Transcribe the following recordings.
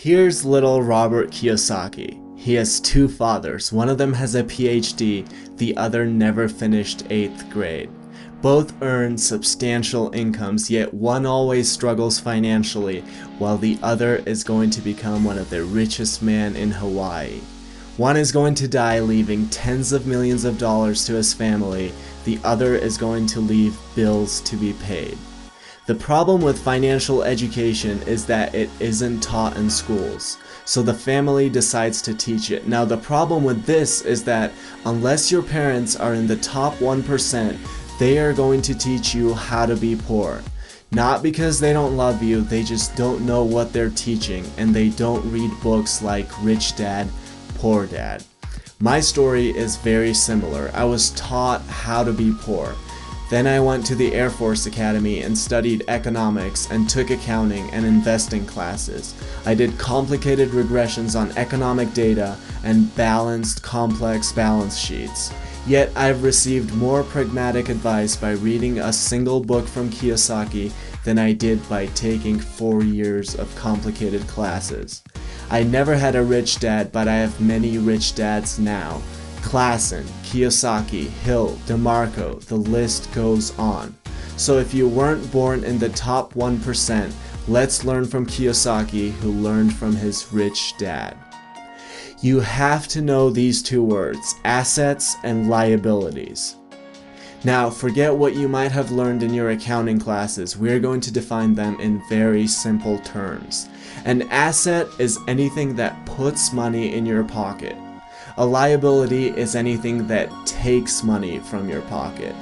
Here's little Robert Kiyosaki. He has two fathers. One of them has a PhD, the other never finished 8th grade. Both earn substantial incomes, yet one always struggles financially, while the other is going to become one of the richest men in Hawaii. One is going to die leaving tens of millions of dollars to his family. The other is going to leave bills to be paid. The problem with financial education is that it isn't taught in schools, so the family decides to teach it. Now the problem with this is that unless your parents are in the top 1%, they are going to teach you how to be poor. Not because they don't love you, they just don't know what they're teaching, and they don't read books like Rich Dad, Poor Dad. My story is very similar. I was taught how to be poor. Then I went to the Air Force Academy and studied economics and took accounting and investing classes. I did complicated regressions on economic data and balanced complex balance sheets. Yet I've received more pragmatic advice by reading a single book from Kiyosaki than I did by taking 4 years of complicated classes. I never had a rich dad, but I have many rich dads now. Klassen, Kiyosaki, Hill, DeMarco, the list goes on. So if you weren't born in the top 1%, let's learn from Kiyosaki, who learned from his rich dad. You have to know these two words, assets and liabilities. Now, forget what you might have learned in your accounting classes. We're going to define them in very simple terms. An asset is anything that puts money in your pocket. A liability is anything that takes money from your pocket.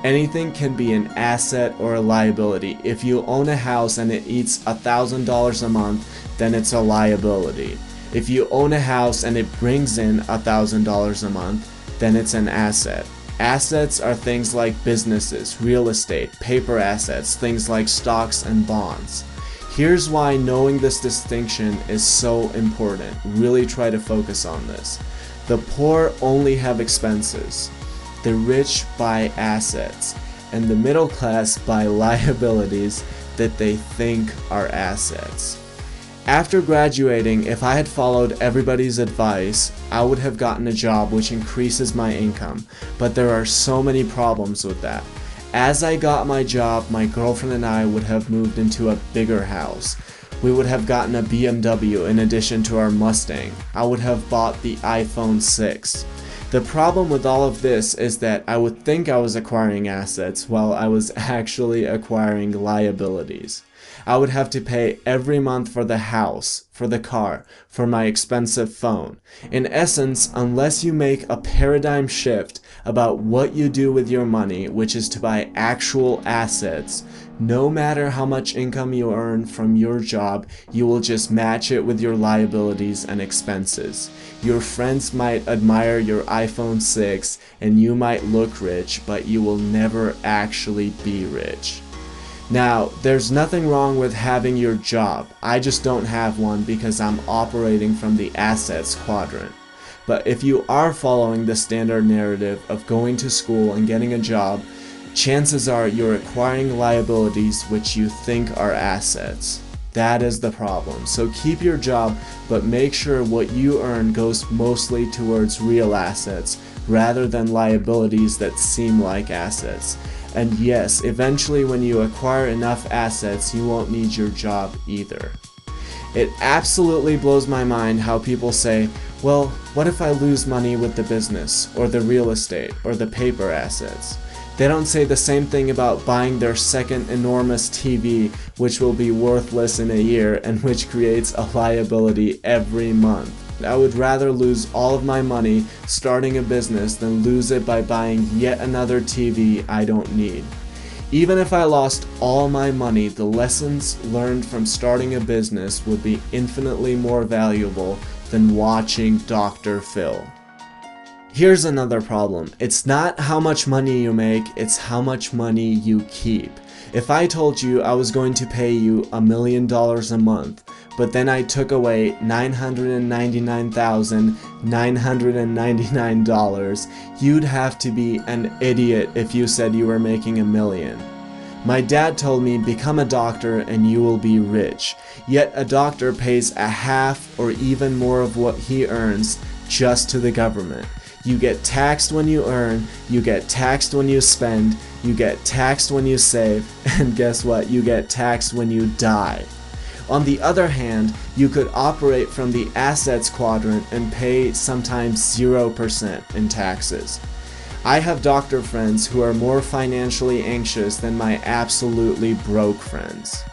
Anything can be an asset or a liability. If you own a house and it eats $1,000 a month, then it's a liability. If you own a house and it brings in $1,000 a month, then it's an asset. Assets are things like businesses, real estate, paper assets, things like stocks and bonds. Here's why knowing this distinction is so important. Really try to focus on this. The poor only have expenses. The rich buy assets. And the middle class buy liabilities that they think are assets. After graduating, if I had followed everybody's advice, I would have gotten a job which increases my income, but there are so many problems with that. As I got my job, my girlfriend and I would have moved into a bigger house. We would have gotten a BMW in addition to our Mustang. I would have bought the iPhone 6. The problem with all of this is that I would think I was acquiring assets while I was actually acquiring liabilities. I would have to pay every month for the house, for the car, for my expensive phone. In essence, unless you make a paradigm shift about what you do with your money, which is to buy actual assets, no matter how much income you earn from your job, you will just match it with your liabilities and expenses. Your friends might admire your iPhone 6 and you might look rich, but you will never actually be rich. Now, there's nothing wrong with having your job. I just don't have one because I'm operating from the assets quadrant. But if you are following the standard narrative of going to school and getting a job, chances are you're acquiring liabilities which you think are assets. That is the problem. So keep your job, but make sure what you earn goes mostly towards real assets rather than liabilities that seem like assets. And yes, eventually when you acquire enough assets, you won't need your job either. It absolutely blows my mind how people say, well, what if I lose money with the business, or the real estate, or the paper assets? They don't say the same thing about buying their second enormous TV, which will be worthless in a year and which creates a liability every month. I would rather lose all of my money starting a business than lose it by buying yet another TV I don't need. Even if I lost all my money, the lessons learned from starting a business would be infinitely more valuable than watching Dr. Phil. Here's another problem. It's not how much money you make, it's how much money you keep. If I told you I was going to pay you $1 million a month, but then I took away $999,999, you'd have to be an idiot if you said you were making $1 million. My dad told me, become a doctor and you will be rich. Yet a doctor pays a half or even more of what he earns just to the government. You get taxed when you earn, you get taxed when you spend, you get taxed when you save, and guess what? You get taxed when you die. On the other hand, you could operate from the assets quadrant and pay sometimes 0% in taxes. I have doctor friends who are more financially anxious than my absolutely broke friends.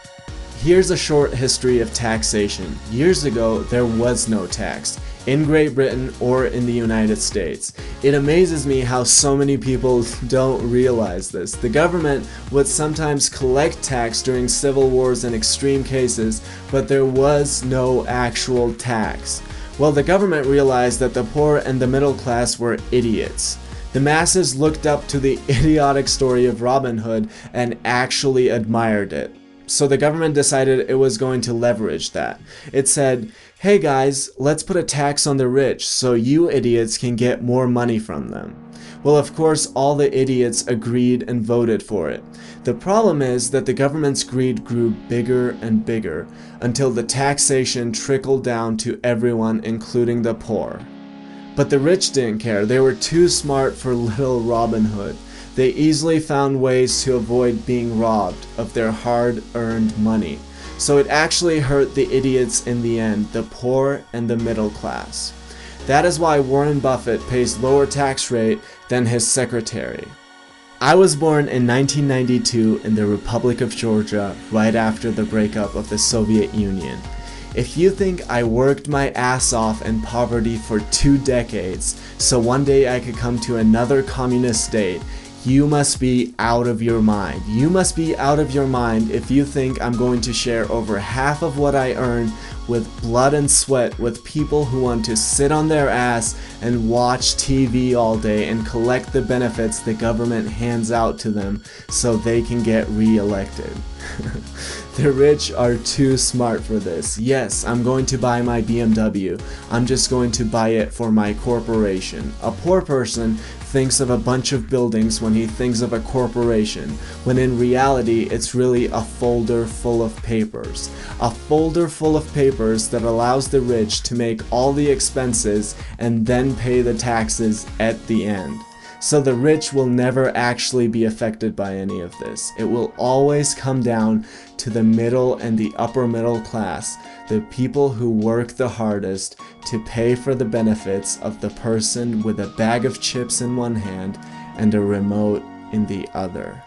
Here's a short history of taxation. Years ago, there was no tax, in Great Britain or in the United States. It amazes me how so many people don't realize this. The government would sometimes collect tax during civil wars and extreme cases, but there was no actual tax. Well, the government realized that the poor and the middle class were idiots. The masses looked up to the idiotic story of Robin Hood and actually admired it. So the government decided it was going to leverage that. It said, hey guys, let's put a tax on the rich so you idiots can get more money from them. Well, of course, all the idiots agreed and voted for it. The problem is that the government's greed grew bigger and bigger until the taxation trickled down to everyone, including the poor. But the rich didn't care. They were too smart for little Robin Hood. They easily found ways to avoid being robbed of their hard-earned money. So it actually hurt the idiots in the end, the poor and the middle class. That is why Warren Buffett pays lower tax rate than his secretary. I was born in 1992 in the Republic of Georgia, right after the breakup of the Soviet Union. If you think I worked my ass off in poverty for 2 decades, so one day I could come to another communist state, you must be out of your mind. You must be out of your mind if you think I'm going to share over half of what I earn with blood and sweat with people who want to sit on their ass and watch TV all day and collect the benefits the government hands out to them so they can get re-elected. The rich are too smart for this. Yes, I'm going to buy my BMW. I'm just going to buy it for my corporation. A poor person thinks of a bunch of buildings when he thinks of a corporation, when in reality it's really a folder full of papers. A folder full of papers that allows the rich to make all the expenses and then pay the taxes at the end. So the rich will never actually be affected by any of this. It will always come down to the middle and the upper middle class, the people who work the hardest to pay for the benefits of the person with a bag of chips in one hand and a remote in the other.